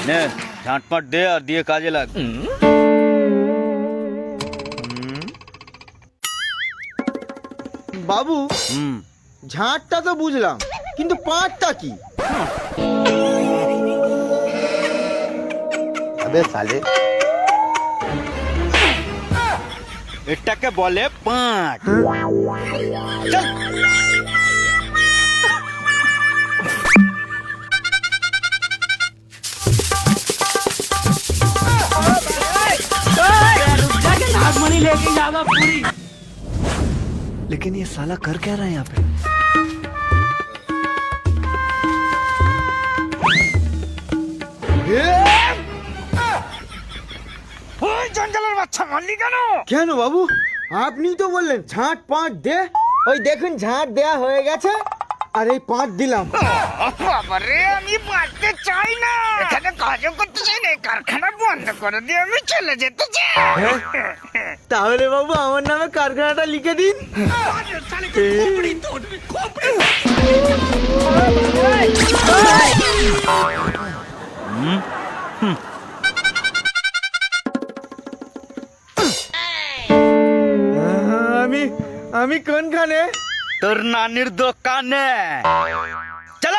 নে ঝাঁটপাট দে আর দিয়ে কাজে লাগ। বাবু, হুম ঝাঁটটা তো বুঝলাম, কিন্তু পাঁটটা কি? अबे साले এটাকে বলে পাঁট। চল। लेकिन ये साला कर क्या रहा है यहाँ पे? জঞ্জালের বাচ্চা মারলি কেন? কেন বাবু, আপনি তো বললেন ঝাঁট পাঁট দে। ওই দেখুন ঝাঁট দেয়া হয়ে গেছে, আর এই পাঁট দিলাম। বাবারে, আমি বাঁচতে চাই না, এখানে কাজও করতে চাই না, কারখানা বন্ধ করে দিয়ে আমি চলে যেতে চাই। তাহলে বাবু আমার নামে কারখানাটা লিখে দিন। আমি আমি কোনখানে? তোর নানির দোকানে। চল